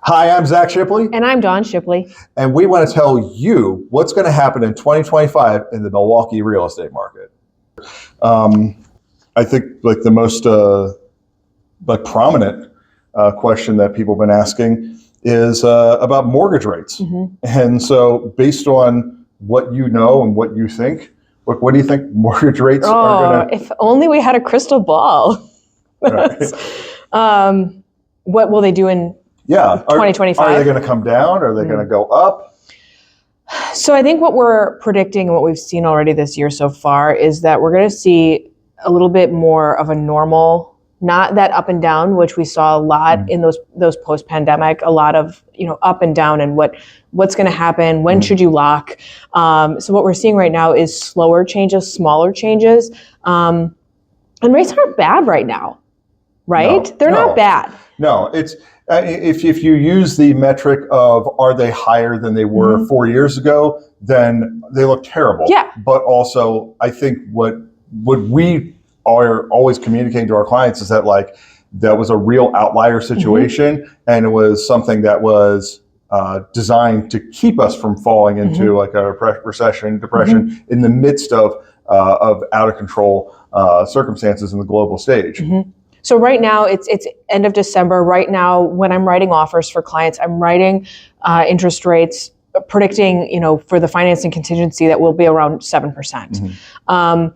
Hi, I'm Zac Shipley. And I'm Dawn Shipley. And we want to tell you what's going to happen in 2025 in the Milwaukee real estate market. I think the most prominent question that people have been asking is about mortgage rates. Mm-hmm. And so based on what you know and what you think, what do you think mortgage rates are going to... If only we had a crystal ball. Right. What will they do in 2025? Are they going to come down? Are they going to go up? So I think what we're predicting and what we've seen already this year so far is that we're going to see a little bit more of a normal, not that up and down, which we saw a lot in those post-pandemic, a lot of up and down, and what's going to happen, when should you lock. So what we're seeing right now is slower changes, smaller changes, and rates aren't bad right now, right? They're not bad. No, it's if you use the metric of are they higher than they were 4 years ago, then they look terrible. Yeah. But also, I think what we are always communicating to our clients is that that was a real outlier situation, and it was something that was designed to keep us from falling into a recession, depression in the midst of out of control circumstances in the global stage. So right now, it's end of December. Right now, when I'm writing offers for clients, I'm writing interest rates, predicting, for the financing contingency that will be around 7%.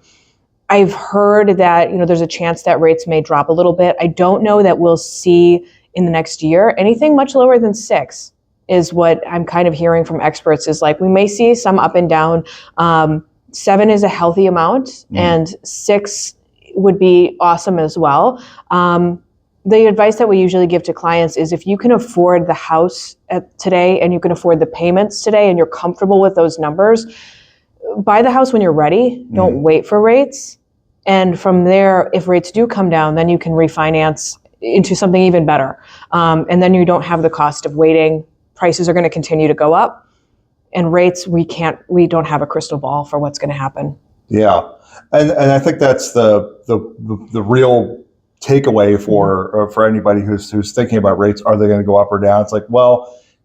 I've heard that, there's a chance that rates may drop a little bit. I don't know that we'll see in the next year anything much lower than 6 is what I'm kind of hearing from experts is we may see some up and down. 7 is a healthy amount and 6 would be awesome as well. The advice that we usually give to clients is if you can afford the house today and you can afford the payments today and you're comfortable with those numbers, buy the house when you're ready. Don't wait for rates. And from there, if rates do come down, then you can refinance into something even better. And then you don't have the cost of waiting. Prices are going to continue to go up. And rates, we don't have a crystal ball for what's going to happen. Yeah. And I think that's the real takeaway for anybody who's thinking about rates. Are they going to go up or down? It's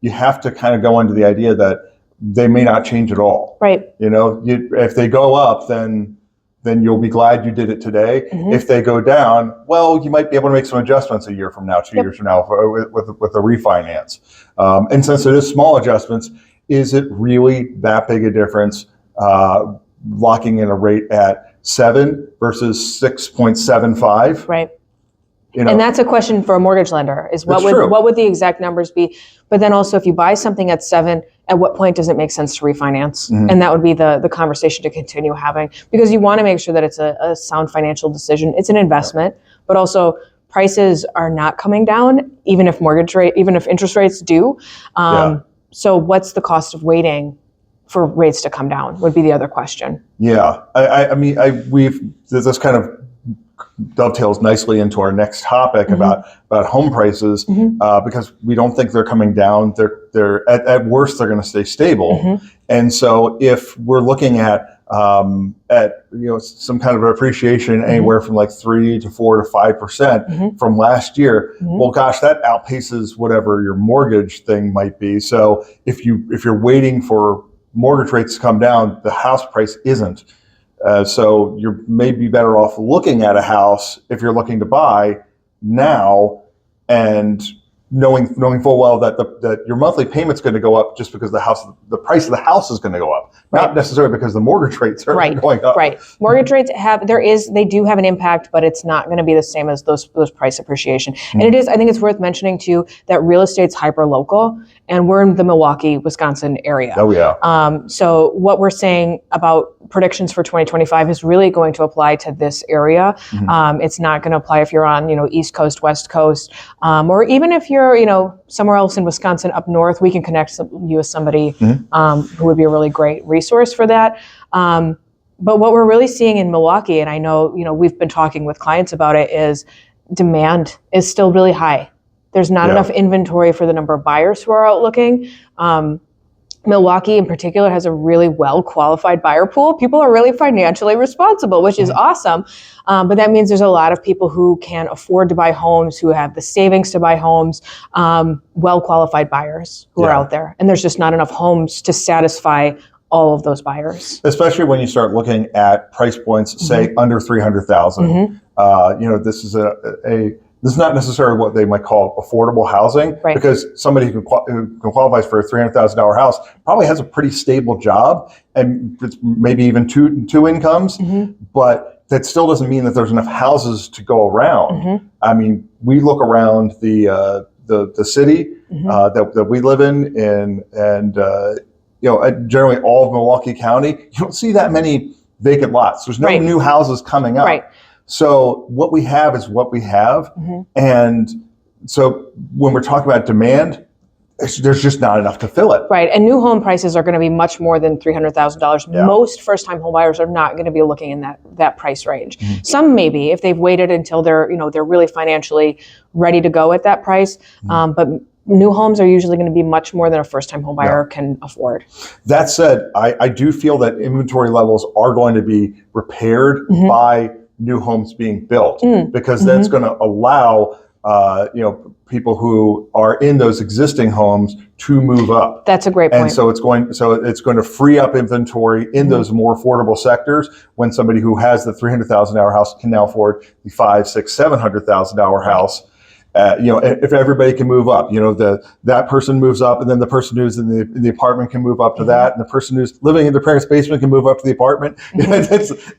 you have to kind of go into the idea that they may not change at all. Right. If they go up, then you'll be glad you did it today. If they go down, you might be able to make some adjustments a year from now, 2 years from now with a refinance. And since it is small adjustments, is it really that big a difference locking in a rate at 7 versus 6.75? Right. And that's a question for a mortgage lender is what would the exact numbers be? But then also if you buy something at 7, at what point does it make sense to refinance? And that would be the conversation to continue having, because you want to make sure that it's a sound financial decision. It's an investment, but also prices are not coming down, even if interest rates do. So what's the cost of waiting for rates to come down would be the other question. Yeah, this kind of dovetails nicely into our next topic about home prices because we don't think they're coming down. They're at worst they're going to stay stable. And so if we're looking at some kind of appreciation anywhere from 3 to 4 to 5% from last year, well, gosh, that outpaces whatever your mortgage thing might be. So if you're waiting for mortgage rates to come down, the house price isn't. So you may be better off looking at a house if you're looking to buy now and knowing full well that your monthly payment's going to go up just because the price of the house is going to go up, not necessarily because the mortgage rates are going up. Right. Mortgage rates they do have an impact, but it's not going to be the same as those price appreciation. And I think it's worth mentioning too that real estate's hyper local, and we're in the Milwaukee, Wisconsin area. Oh yeah. So what we're saying about predictions for 2025 is really going to apply to this area. It's not going to apply if you're on East Coast, West Coast, or even if you're somewhere else in Wisconsin up north. We can connect you with somebody who would be a really great resource for that. But what we're really seeing in Milwaukee, and I know we've been talking with clients about it, is demand is still really high. There's not enough inventory for the number of buyers who are out looking. Milwaukee in particular has a really well-qualified buyer pool. People are really financially responsible, which is awesome. But that means there's a lot of people who can afford to buy homes, who have the savings to buy homes, well-qualified buyers who are out there. And there's just not enough homes to satisfy all of those buyers. Especially when you start looking at price points, say under 300,000. This is not necessarily what they might call affordable housing, because somebody who qualifies for a $300,000 house probably has a pretty stable job, and it's maybe even two incomes, but that still doesn't mean that there's enough houses to go around. I mean, we look around the city that we live in, and generally all of Milwaukee County, you don't see that many vacant lots. There's no new houses coming up. So what we have is what we have. And so when we're talking about demand, there's just not enough to fill it. Right. And new home prices are going to be much more than $300,000. Yeah. Most first-time home buyers are not going to be looking in that price range. Some maybe, if they've waited until they're really financially ready to go at that price. But new homes are usually going to be much more than a first-time home buyer can afford. That said, I do feel that inventory levels are going to be repaired by new homes being built, because that's going to allow people who are in those existing homes to move up. That's a great point. And so it's going to free up inventory in those more affordable sectors, when somebody who has the $300,000 house can now afford the $500,000, $600,000, $700,000 house. If everybody can move up, that person moves up, and then the person who's in the apartment can move up to that, and the person who's living in their parents' basement can move up to the apartment.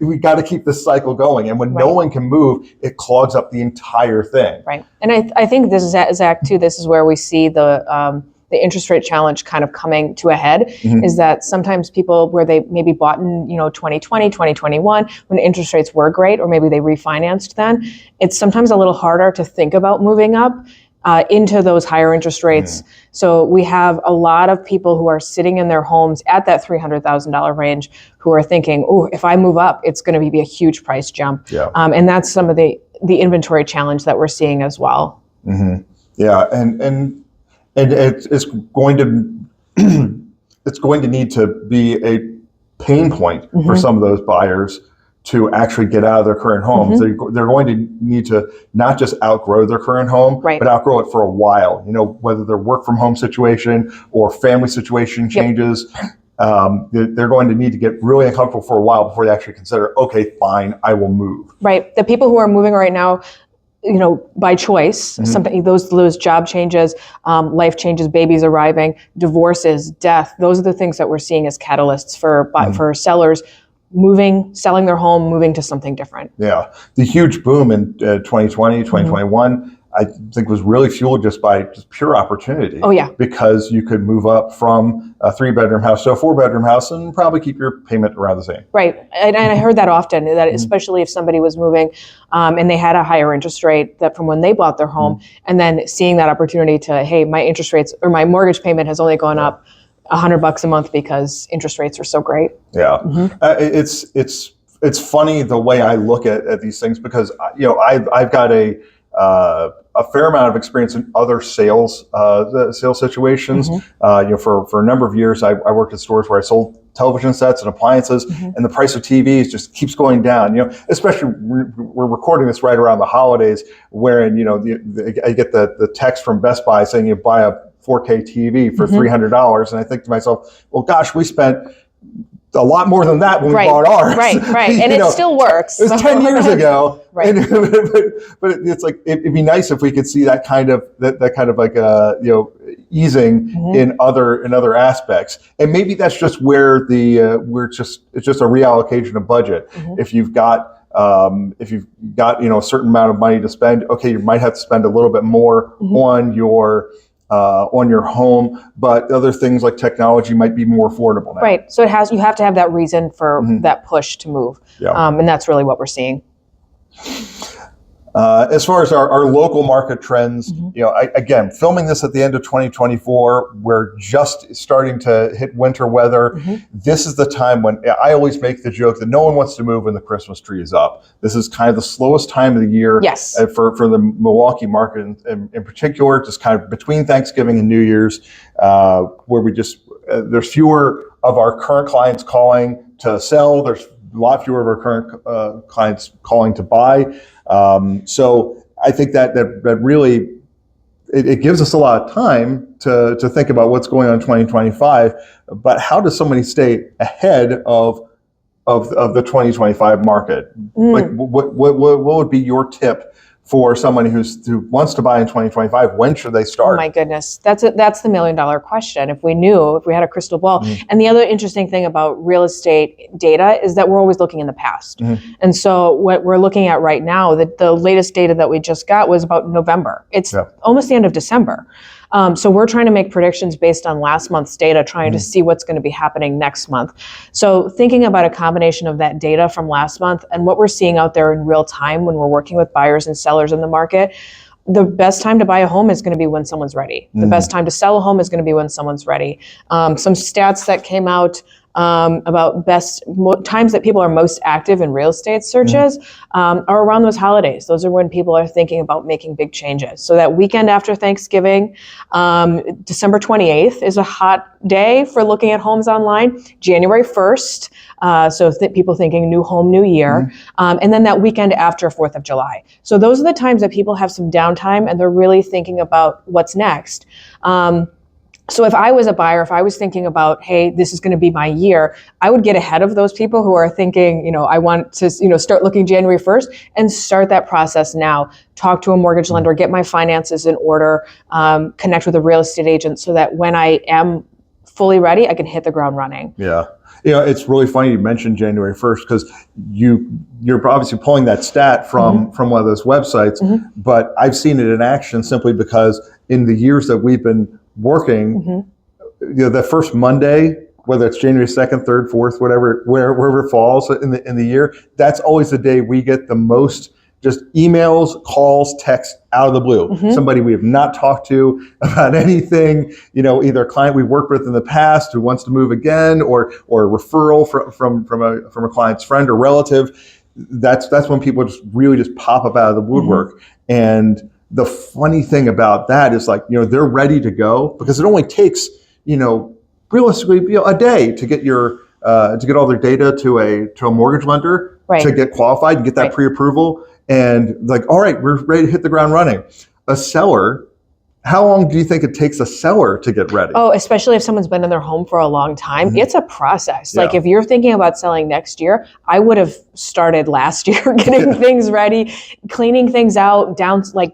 We got to keep this cycle going, and when no one can move, it clogs up the entire thing. Right, and I think this is, Zach, too. This is where we see the interest rate challenge kind of coming to a head, is that sometimes people, where they maybe bought in 2020, 2021, when interest rates were great, or maybe they refinanced then, it's sometimes a little harder to think about moving up into those higher interest rates. So we have a lot of people who are sitting in their homes at that $300,000 range who are thinking, oh, if I move up, it's going to be a huge price jump. And that's some of the inventory challenge that we're seeing as well. Yeah, and it's going to need to be a pain point for some of those buyers to actually get out of their current homes. They're going to need to not just outgrow their current home, but outgrow it for a while. Whether their work from home situation or family situation changes, they're going to need to get really uncomfortable for a while before they actually consider, okay, fine, I will move. Right. The people who are moving right now, by choice, something, those job changes, life changes, babies arriving, divorces, death, those are the things that we're seeing as catalysts for sellers selling their home, moving to something different. Yeah. The huge boom in 2020, 2021, I think was really fueled just by pure opportunity. Oh, yeah. Because you could move up from a 3-bedroom house to a 4-bedroom house and probably keep your payment around the same. Right. And I heard that often, that especially if somebody was moving and they had a higher interest rate that from when they bought their home, and then seeing that opportunity to, hey, my interest rates or my mortgage payment has only gone up $100 a month because interest rates are so great. Yeah. It's funny the way I look at these things, because I've got a fair amount of experience in other sales situations. For a number of years, I worked at stores where I sold television sets and appliances, and the price of TVs just keeps going down. Especially we're recording this right around the holidays, wherein I get the text from Best Buy saying you buy a 4K TV for $300, and I think to myself, well, gosh, we spent a lot more than that when we bought ours. Right. And it still works. It was 10 years ago. But it's like, it'd be nice if we could see that kind of like easing in other aspects. And maybe that's just where it's just a reallocation of budget. If you've got a certain amount of money to spend, okay, you might have to spend a little bit more on your home, but other things like technology might be more affordable now. Right. So you have to have that reason for that push to move. And that's really what we're seeing. As far as our local market trends, again, filming this at the end of 2024, we're just starting to hit winter weather. This is the time when I always make the joke that no one wants to move when the Christmas tree is up. This is kind of the slowest time of the year for the Milwaukee market in particular, just kind of between Thanksgiving and New Year's, where we just, there's fewer of our current clients calling to sell. There's a lot fewer of our current clients calling to buy. So I think that really it gives us a lot of time to think about what's going on in 2025. But how does somebody stay ahead of the 2025 market? Like what would be your tip for someone who wants to buy in 2025? When should they start? Oh my goodness, that's the $1 million question. If we had a crystal ball. And the other interesting thing about real estate data is that we're always looking in the past. And so what we're looking at right now, the latest data that we just got was about November. It's almost the end of December. So we're trying to make predictions based on last month's data, trying to see what's going to be happening next month. So thinking about a combination of that data from last month and what we're seeing out there in real time when we're working with buyers and sellers in the market, the best time to buy a home is going to be when someone's ready. The best time to sell a home is going to be when someone's ready. Some stats that came out about times that people are most active in real estate searches are around those holidays. Those are when people are thinking about making big changes. So that weekend after Thanksgiving, December 28th is a hot day for looking at homes online. January 1st, people thinking new home, new year. And then that weekend after 4th of July. So those are the times that people have some downtime and they're really thinking about what's next. So if I was a buyer, if I was thinking about, hey, this is going to be my year, I would get ahead of those people who are thinking, I want to, start looking January 1st and start that process now. Talk to a mortgage lender, get my finances in order, connect with a real estate agent so that when I am fully ready, I can hit the ground running. Yeah. It's really funny you mentioned January 1st because you're obviously pulling that stat from one of those websites, but I've seen it in action simply because in the years that we've been working, the first Monday, whether it's January 2nd, 3rd, 4th, wherever it falls in the year, that's always the day we get the most just emails, calls, texts out of the blue. Somebody we have not talked to about anything, either a client we've worked with in the past who wants to move again, or a referral from a client's friend or relative. That's when people just really just pop up out of the woodwork. And the funny thing about that is they're ready to go because it only takes, realistically, a day to get to get all their data to a mortgage lender to get qualified and get that pre-approval. And all right, we're ready to hit the ground running. A seller, how long do you think it takes a seller to get ready? Oh, especially if someone's been in their home for a long time, it's a process. Like if you're thinking about selling next year, I would have started last year getting things ready, cleaning things out,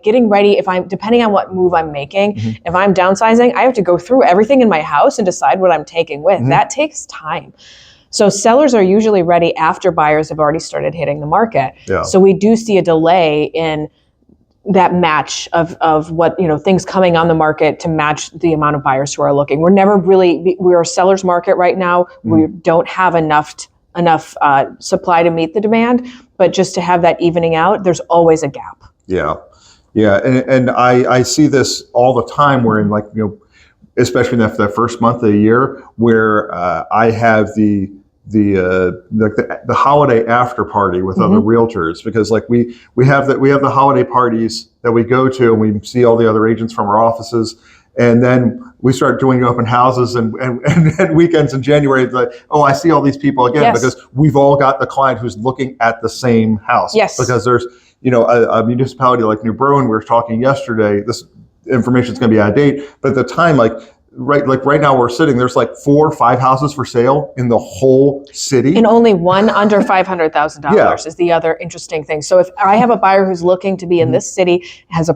getting ready. Depending on what move I'm making, if I'm downsizing, I have to go through everything in my house and decide what I'm taking with. That takes time. So sellers are usually ready after buyers have already started hitting the market. So we do see a delay in that match of what, things coming on the market to match the amount of buyers who are looking. We're a seller's market right now. We don't have enough supply to meet the demand, but just to have that evening out, there's always a gap. Yeah. And I see this all the time where especially in that first month of the year where I have the holiday after party with other realtors because we have the holiday parties that we go to and we see all the other agents from our offices, and then we start doing open houses and weekends in January. It's I see all these people again because we've all got the client who's looking at the same house. Because there's a municipality like New Berlin. We were talking yesterday. This information is going to be out of date, but at the time, right now we're sitting, there's 4 or 5 houses for sale in the whole city. And only one under $500,000 is the other interesting thing. So if I have a buyer who's looking to be in this city, has a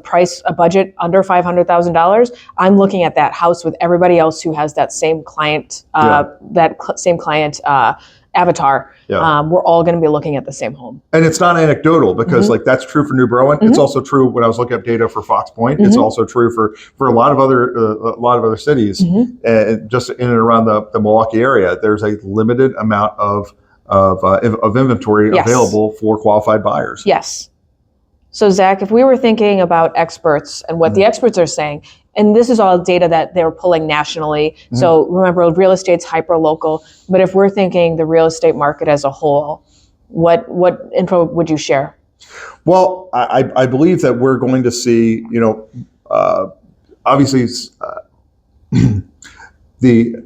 budget under $500,000, I'm looking at that house with everybody else who has that same client, avatar. We're all going to be looking at the same home. And it's not anecdotal because that's true for New Berlin. It's also true when I was looking up data for Fox Point. It's also true for a lot of other cities, just in and around the Milwaukee area. There's a limited amount of inventory available for qualified buyers. Yes. So Zac, if we were thinking about experts and what the experts are saying, and this is all data that they're pulling nationally. So remember, real estate's hyper-local. But if we're thinking the real estate market as a whole, what info would you share? Well, I believe that we're going to see, obviously the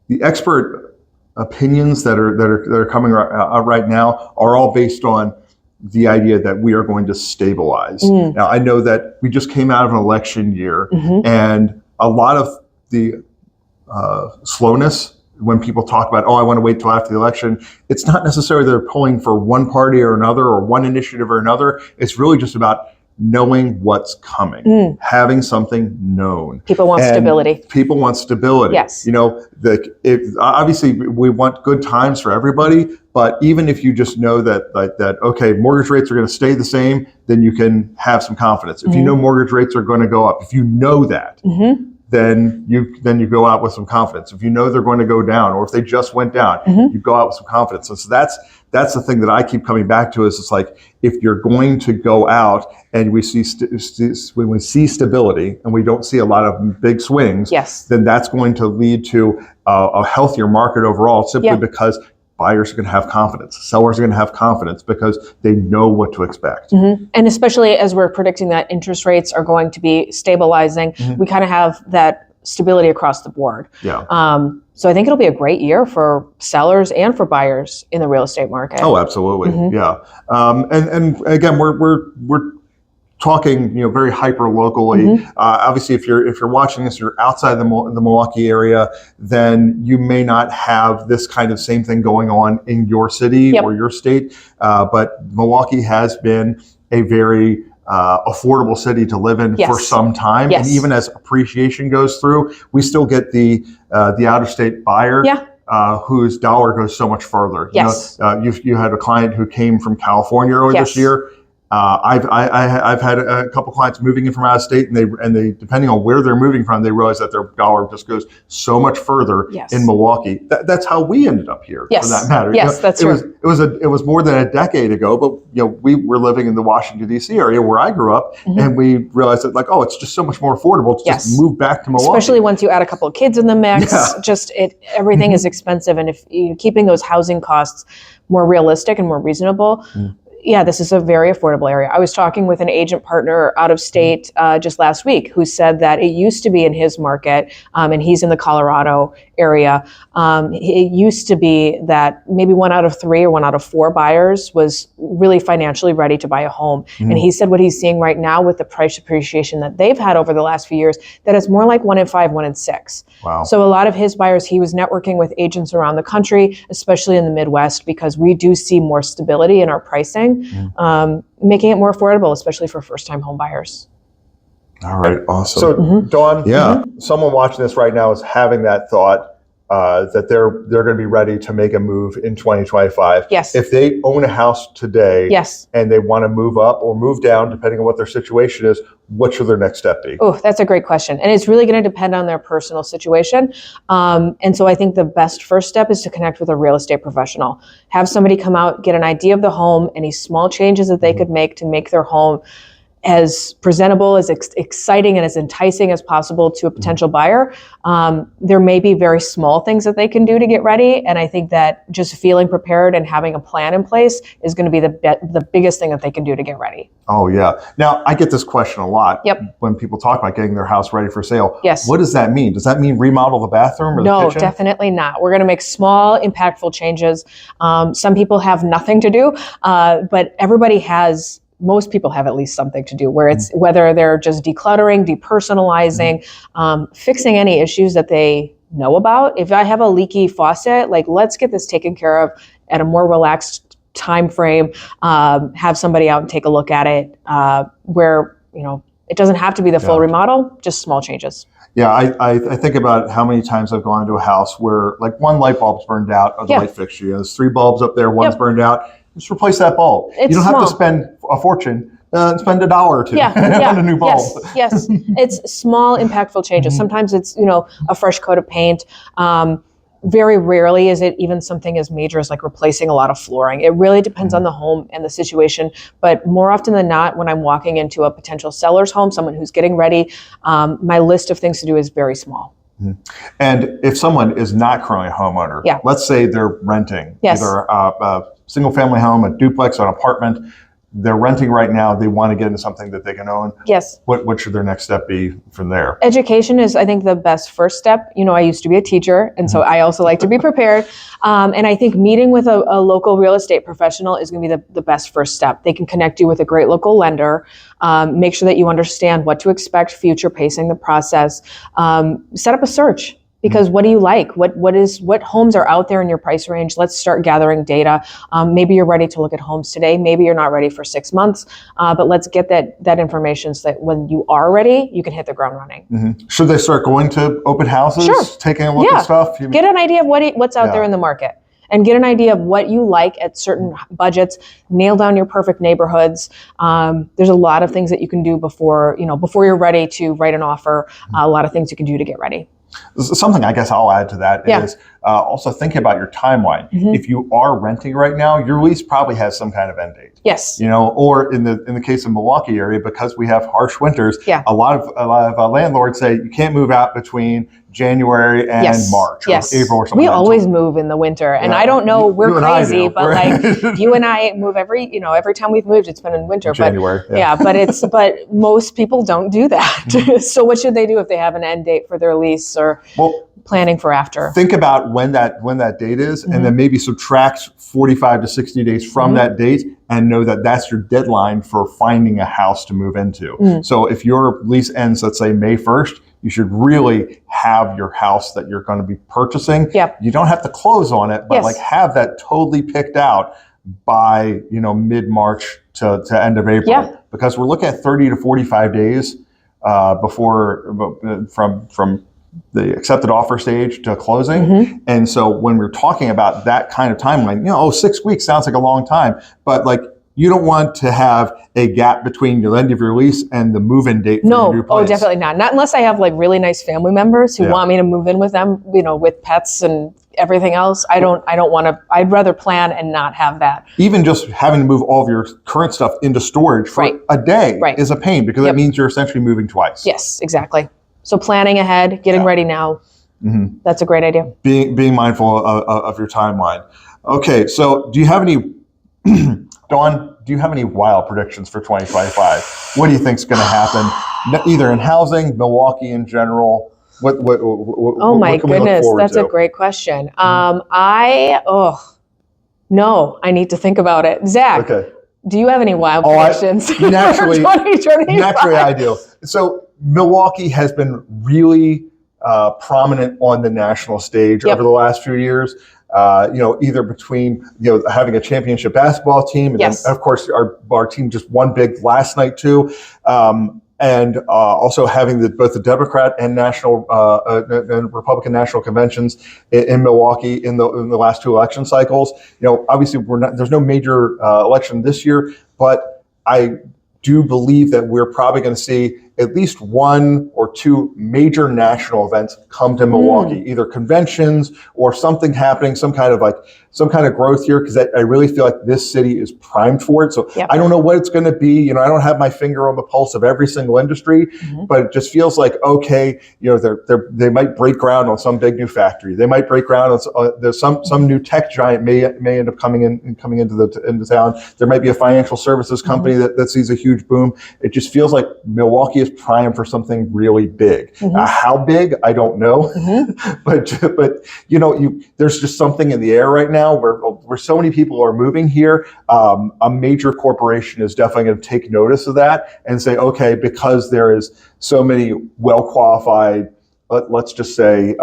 the expert opinions that are coming out right now are all based on the idea that we are going to stabilize. Now, I know that we just came out of an election year, and a lot of the slowness when people talk about, I want to wait till after the election, it's not necessarily they're pulling for one party or another or one initiative or another. It's really just about knowing what's coming, having something known. People want stability. People want stability. Yes. Obviously we want good times for everybody, but even if you just know that okay, mortgage rates are going to stay the same, then you can have some confidence. If you know mortgage rates are going to go up, if you know that, then you go out with some confidence. If you know they're going to go down, or if they just went down, you go out with some confidence. And so that's the thing that I keep coming back to is it's like, if you're going to go out and we see when we see stability and we don't see a lot of big swings, then that's going to lead to a healthier market overall, simply because buyers are going to have confidence. Sellers are going to have confidence because they know what to expect. And especially as we're predicting that interest rates are going to be stabilizing, we kind of have that stability across the board. So I think it'll be a great year for sellers and for buyers in the real estate market. Oh, absolutely. And again, we're talking, very hyper locally. Obviously, if you're watching this, you're outside the Milwaukee area, then you may not have this kind of same thing going on in your city or your state. But Milwaukee has been a very affordable city to live in for some time, and even as appreciation goes through, we still get the out-of-state buyer. Whose dollar goes so much further. You had a client who came from California earlier this year. I've had a couple clients moving in from out of state, and they depending on where they're moving from, they realize that their dollar just goes so much further in Milwaukee. That's how we ended up here, for that matter. That's true. It was more than a decade ago, but we were living in the Washington D.C. area where I grew up, and we realized that it's just so much more affordable to just move back to Milwaukee. Especially once you add a couple of kids in the mix, everything is expensive, and if you're keeping those housing costs more realistic and more reasonable. This is a very affordable area. I was talking with an agent partner out of state just last week who said that it used to be in his market, and he's in the Colorado area. It used to be that maybe 1 out of 3 or 1 out of 4 buyers was really financially ready to buy a home. And he said what he's seeing right now with the price appreciation that they've had over the last few years, that it's more like 1 in 5, 1 in 6. Wow. So a lot of his buyers, he was networking with agents around the country, especially in the Midwest, because we do see more stability in our pricing. Making it more affordable, especially for first-time home buyers. All right, awesome. So, Dawn, someone watching this right now is having that thought that they're going to be ready to make a move in 2025. Yes. If they own a house today, and they want to move up or move down, depending on what their situation is, what should their next step be? Oh, that's a great question. And it's really going to depend on their personal situation. And so I think the best first step is to connect with a real estate professional. Have somebody come out, get an idea of the home, any small changes that they could make to make their home as presentable, as exciting, and as enticing as possible to a potential buyer. There may be very small things that they can do to get ready. And I think that just feeling prepared and having a plan in place is going to be the biggest thing that they can do to get ready. Oh, yeah. Now, I get this question a lot when people talk about getting their house ready for sale. Yes. What does that mean? Does that mean remodel the bathroom or the kitchen? No, definitely not. We're going to make small, impactful changes. Some people have nothing to do, but most people have at least something to do, where it's whether they're just decluttering, depersonalizing, fixing any issues that they know about. If I have a leaky faucet, let's get this taken care of at a more relaxed time frame. Have somebody out and take a look at it, where it doesn't have to be the full remodel, just small changes. Yeah, I think about how many times I've gone to a house where one light bulb's burned out of the light fixture. There's 3 bulbs up there, one's burned out. Just replace that bulb. You don't have to spend a fortune. Spend $1 or $2 on a new bulb. Yes. It's small, impactful changes. Sometimes it's a fresh coat of paint. Very rarely is it even something as major as replacing a lot of flooring. It really depends on the home and the situation. But more often than not, when I'm walking into a potential seller's home, someone who's getting ready, my list of things to do is very small. And if someone is not currently a homeowner, let's say they're renting either a single family home, a duplex, or an apartment, they're renting right now, they want to get into something that they can own. Yes. What should their next step be from there? Education is, I think, the best first step. I used to be a teacher, and so I also like to be prepared. And I think meeting with a local real estate professional is going to be the best first step. They can connect you with a great local lender, make sure that you understand what to expect, future pacing the process, set up a search. Because what do you like? What homes are out there in your price range? Let's start gathering data. Maybe you're ready to look at homes today. Maybe you're not ready for 6 months. But let's get that information so that when you are ready, you can hit the ground running. Mm-hmm. Should they start going to open houses, Sure. taking a look at stuff? Get an idea of what's out there in the market. And get an idea of what you like at certain budgets. Nail down your perfect neighborhoods. There's a lot of things that you can do before you're ready to write an offer. A lot of things you can do to get ready. Something I guess I'll add to that is also thinking about your timeline. If you are renting right now, your lease probably has some kind of end date. Yes. Or in the case of Milwaukee area, because we have harsh winters, a lot of landlords say you can't move out between January and March or April or something. We always move in the winter, and I don't know, we're crazy, but like you and I move every time we've moved, it's been in winter. January. But most people don't do that. So what should they do if they have an end date for their lease or planning for after? Think about when that date is, and then maybe subtract 45 to 60 days from that date, and know that that's your deadline for finding a house to move into. So if your lease ends, let's say May 1st, you should really have your house that you're going to be purchasing. You don't have to close on it, but like have that totally picked out by mid-March to end of April, because we're looking at 30 to 45 days from the accepted offer stage to closing. And so when we're talking about that kind of timeline, 6 weeks sounds like a long time, but like you don't want to have a gap between the end of your lease and the move-in date for your new place. Oh, definitely not. Not unless I have like really nice family members who want me to move in with them, with pets and everything else. I don't want to. I'd rather plan and not have that. Even just having to move all of your current stuff into storage for a day is a pain, because that means you're essentially moving twice. Yes, exactly. So planning ahead, getting ready now. That's a great idea. Being mindful of your timeline. Okay, so do you have any, Dawn, do you have any wild predictions for 2025? What do you think is going to happen, either in housing, Milwaukee in general? Oh my goodness, that's a great question. No, I need to think about it. Zac, do you have any wild predictions? Naturally, I do. So Milwaukee has been really prominent on the national stage over the last few years. Either between having a championship basketball team, and then of course our team just won big last night too, and also having both the Democrat and national and Republican national conventions in Milwaukee in the last two election cycles. Obviously there's no major election this year, but I do believe that we're probably going to see at least one or two major national events come to Milwaukee, either conventions or something happening, some kind of growth here, because I really feel like this city is primed for it. So I don't know what it's going to be. I don't have my finger on the pulse of every single industry, but it just feels like, they might break ground on some big new factory. They might break ground on there's some new tech giant may end up coming into town. There might be a financial services company that sees a huge boom. It just feels like Milwaukee is primed for something really big. How big, I don't know, but there's just something in the air right now where so many people are moving here. A major corporation is definitely going to take notice of that and say, okay, because there is so many well-qualified, let's just say,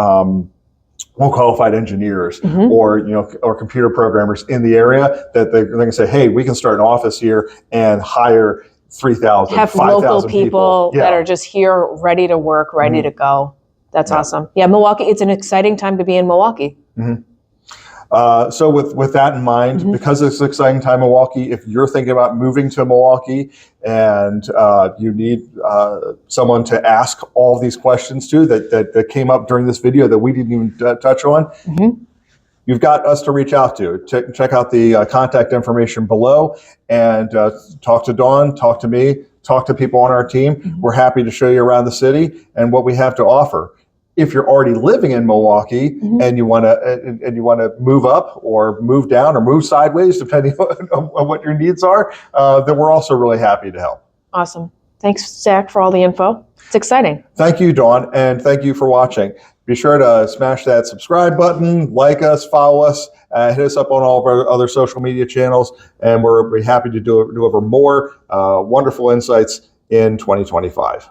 well-qualified engineers or computer programmers in the area, that they're going to say, hey, we can start an office here and hire 3,000, 5,000 local people that are just here, ready to work, ready to go. That's awesome. Yeah, Milwaukee, it's an exciting time to be in Milwaukee. So with that in mind, because it's an exciting time in Milwaukee, if you're thinking about moving to Milwaukee and you need someone to ask all these questions to that came up during this video that we didn't even touch on, you've got us to reach out to. Check out the contact information below and talk to Dawn, talk to me, talk to people on our team. We're happy to show you around the city and what we have to offer. If you're already living in Milwaukee and you want to move up or move down or move sideways, depending on what your needs are, then we're also really happy to help. Awesome. Thanks, Zac, for all the info. It's exciting. Thank you, Dawn, and thank you for watching. Be sure to smash that subscribe button, like us, follow us, hit us up on all of our other social media channels, and we're happy to deliver more wonderful insights in 2025.